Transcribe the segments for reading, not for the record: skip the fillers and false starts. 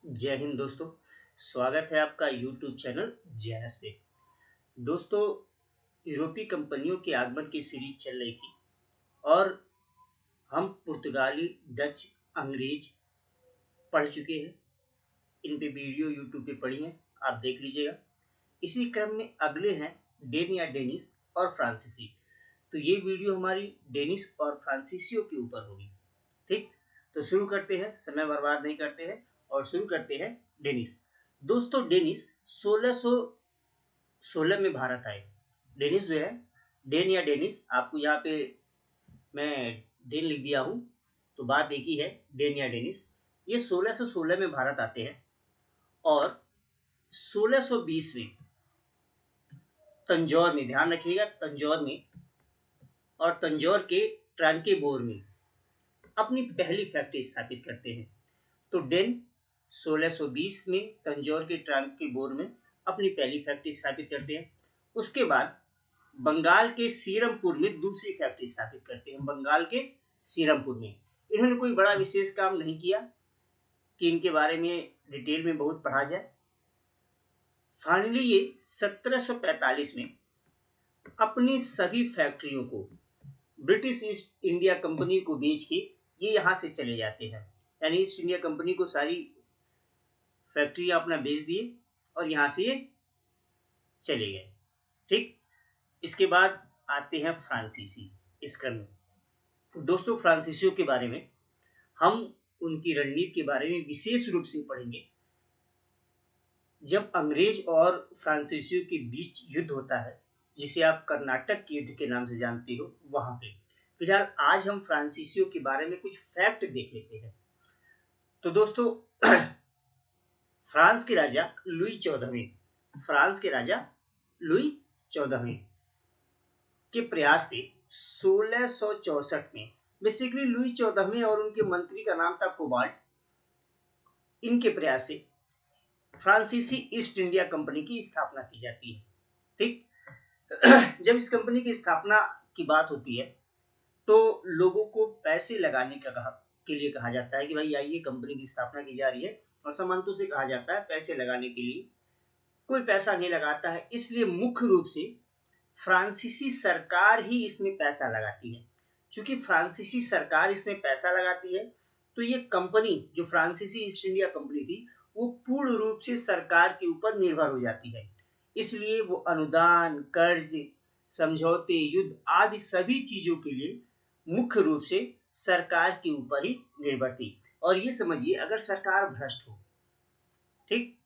जय हिंद दोस्तों। स्वागत है आपका यूट्यूब चैनल जैस पे। दोस्तों, यूरोपीय कंपनियों के आगमन की सीरीज चल रही थी और हम पुर्तगाली, डच, अंग्रेज पढ़ चुके हैं। इन पे वीडियो यूट्यूब पे पड़ी हैं, आप देख लीजिएगा। इसी क्रम में अगले हैं डेन या डेनिस और फ्रांसीसी। तो ये वीडियो हमारी डेनिस और फ्रांसीसियों के ऊपर होगी। ठीक, तो शुरू करते हैं, समय बर्बाद नहीं करते हैं और शुरू करते हैं डेनिस। दोस्तों, डेनिस 1616 में भारत आए। डेनिस जो है, डेन या डेनिस, आपको यहाँ पे मैं डेन लिख दिया हूँ, तो बात एक ही है, डेन या डेनिस। ये 1616 में भारत आते हैं और 1620 में तंजौर में, ध्यान रखिएगा, तंजौर में और तंजौर के ट्रांकेबोर में अपनी पहली फैक्ट्री स्थापित करते हैं। तो डेन 1620 में तंजौर के ट्रांकेबोर में अपनी पहली फैक्ट्री स्थापित करते हैं। उसके बाद बंगाल के सीरमपुर में दूसरी फैक्ट्री स्थापित करते हैं। बंगाल के सीरमपुर में इन्होंने कोई बड़ा विशेष काम नहीं किया कि इनके बारे में डिटेल में बहुत पढ़ा जाए। फाइनली ये 1745 में अपनी सभी फैक्ट्रियों को ब्रिटिश ईस्ट इंडिया कंपनी को बेच के ये यहाँ से चले जाते हैं। यानी ईस्ट इंडिया कंपनी को सारी फैक्ट्री अपना बेच दिए और यहाँ से ये चले गए। ठीक, इसके बाद आते हैं फ्रांसीसी इस क्रम में। दोस्तों, फ्रांसीसियों के बारे में हम उनकी रणनीति के बारे में विशेष रूप से पढ़ेंगे जब अंग्रेज और फ्रांसीसियों के बीच युद्ध होता है, जिसे आप कर्नाटक के युद्ध के नाम से जानते हो, वहां पे। फिलहाल आज हम फ्रांसीसियों के बारे में कुछ फैक्ट देख लेते हैं। तो दोस्तों, फ्रांस के राजा लुई 14वें, फ्रांस के राजा लुई 14वें के प्रयास से 1664 में, बेसिकली लुई 14वें और उनके मंत्री का नाम था कोबाल्ट, इनके प्रयास से फ्रांसीसी ईस्ट इंडिया कंपनी की स्थापना की जाती है। ठीक, जब इस कंपनी की स्थापना की बात होती है तो लोगों को पैसे लगाने के लिए कहा जाता है कि भाई आइए, कंपनी की स्थापना की जा रही है, और सामंतों से कहा जाता है पैसे लगाने के लिए। कोई पैसा नहीं लगाता है, इसलिए मुख्य रूप से फ्रांसीसी सरकार ही इसमें पैसा लगाती है। क्योंकि फ्रांसीसी सरकार इसमें पैसा लगाती है, तो ये कंपनी जो फ्रांसीसी ईस्ट इंडिया कंपनी थी, वो पूर्ण रूप से सरकार के ऊपर निर्भर हो जाती है। इसलिए वो अनुदान, कर्ज, समझौते, युद्ध आदि सभी चीजों के लिए मुख्य रूप से सरकार के ऊपर ही निर्भर थी। और ये समझिए, अगर सरकार भ्रष्ट हो, ठीक,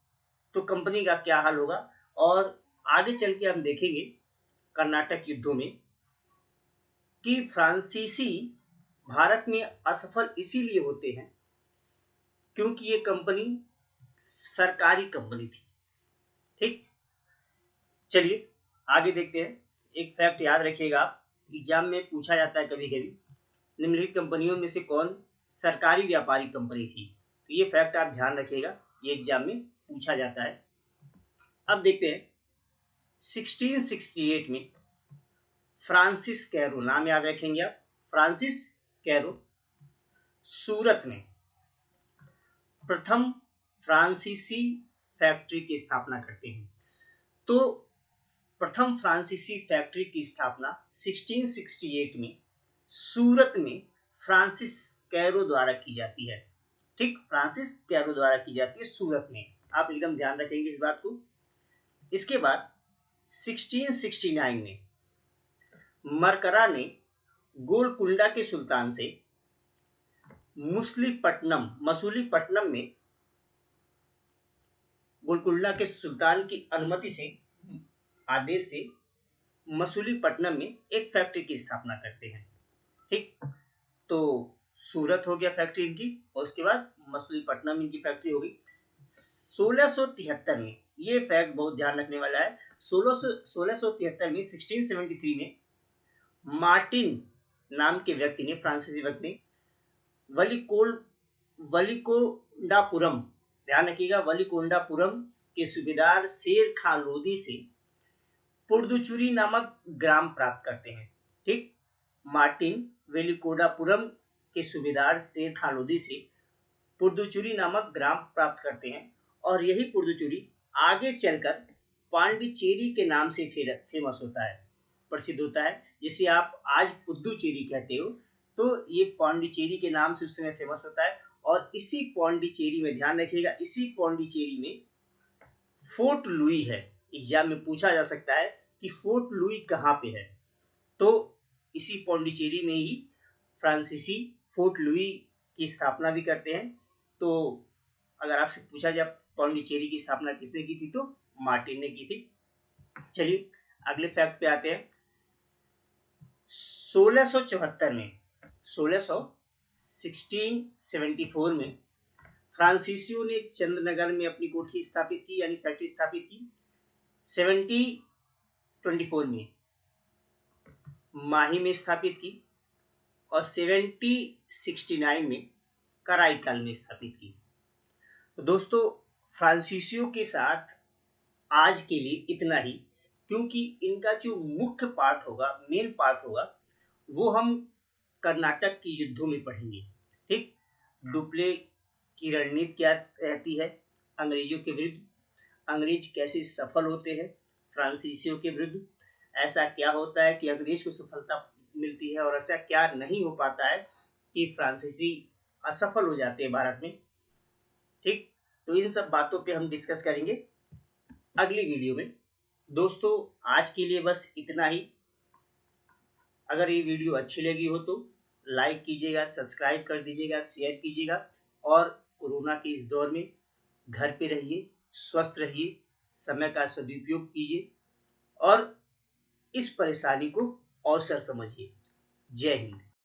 तो कंपनी का क्या हाल होगा। और आगे चल के हम देखेंगे कर्नाटक युद्धों में कि फ्रांसीसी भारत में असफल इसीलिए होते हैं क्योंकि ये कंपनी सरकारी कंपनी थी। ठीक, चलिए आगे देखते हैं। एक फैक्ट याद रखिएगा, आप एग्जाम में पूछा जाता है कभी कभी, निम्नलिखित कंपनियों में से कौन सरकारी व्यापारिक कंपनी थी। तो ये फैक्ट आप ध्यान रखिएगा, ये एग्जाम में पूछा जाता है। अब देखते हैं 1668 में फ्रांसिस कैरो, नाम याद रखेंगे आप, फ्रांसिस कैरो सूरत में प्रथम फ्रांसीसी फैक्ट्री की स्थापना करते हैं। तो प्रथम फ्रांसीसी फैक्ट्री की स्थापना 1668 में सूरत में फ्रांसिस कैरो द्वारा की जाती है। ठीक, फ्रांसिस कैरो द्वारा की जाती है सूरत में, आप एकदम ध्यान रखेंगे इस बात को। इसके बाद 1669 में मरकरा ने गोलकुंडा के सुल्तान से मसूलीपट्टनम में गोलकुंडा के सुल्तान की अनुमति से, आदेश से मसूलीपट्टनम में एक फैक्ट्री की स्थापना करते हैं। ठीक, तो सूरत हो गया फैक्ट्री इनकी, और उसके बाद मसूलीपट्टनम इनकी फैक्ट्री हो गई। 1673 में, ये फैक्ट बहुत ध्यान रखने वाला है, 1673 में 1673 में मार्टिन नाम के व्यक्ति ने, फ्रांसीसी व्यक्ति ने, वलिकोंडापुरम, ध्यान रखिएगा, वलिकोंडापुरम के सूबेदार शेर खां लोदी से पुडुचेरी नामक ग्राम प्राप्त करते हैं। ठीक, मार्टिन वेलिकोडापुरम के सूबेदार शेर खां लोदी से पुडुचेरी नामक ग्राम प्राप्त करते हैं और यही पुडुचेरी आगे चलकर पांडिचेरी के नाम से फेमस होता है, प्रसिद्ध होता है, जिसे आप आज पुडुचेरी कहते हो। तो ये पांडिचेरी के नाम से उस समय फेमस होता है। और इसी पांडिचेरी में, ध्यान रखिएगा, इसी पांडिचेरी में फोर्ट लुई है। एग्जाम में पूछा जा सकता है कि फोर्ट लुई कहाँ पे है, तो इसी पांडिचेरी में ही फ्रांसीसी फोर्ट लुई की स्थापना भी करते हैं। तो अगर आपसे पूछा जाए पांडिचेरी की स्थापना किसने की थी, तो मार्टिन ने की थी। चलिए अगले फैक्ट पे आते हैं। 1674 में 1674 में फ्रांसीसियों ने चंद्रनगर में अपनी कोठी स्थापित की, यानी फैक्ट्री स्थापित की। 1724 में माही में स्थापित की और 1769 में कराईकल में स्थापित की। तो दोस्तों फ्रांसीसियों के साथ आज के लिए इतना ही, क्योंकि इनका जो मुख्य पार्ट होगा, मेन पार्ट होगा, वो हम कर्नाटक के युद्धों में पढ़ेंगे। ठीक, डुप्ले की रणनीति क्या रहती है अंग्रेजों के विरुद्ध, अंग्रेज कैसे सफल होते हैं फ्रांसीसियों के विरुद्ध, ऐसा क्या होता है कि अंग्रेज को सफलता मिलती है और ऐसा क्या नहीं हो पाता है कि फ्रांसीसी असफल हो जाते हैं भारत में। ठीक, तो इन सब बातों पे हम डिस्कस करेंगे अगली वीडियो में। दोस्तों आज के लिए बस इतना ही। अगर ये वीडियो अच्छी लगी हो तो लाइक कीजिएगा, सब्सक्राइब कर दीजिएगा, शेयर कीजिएगा। और कोरोना के इस दौर में घर पे रहिए, स्वस्थ रहिए, समय का सदुपयोग कीजिए और इस परेशानी को अवसर समझिए। जय हिंद।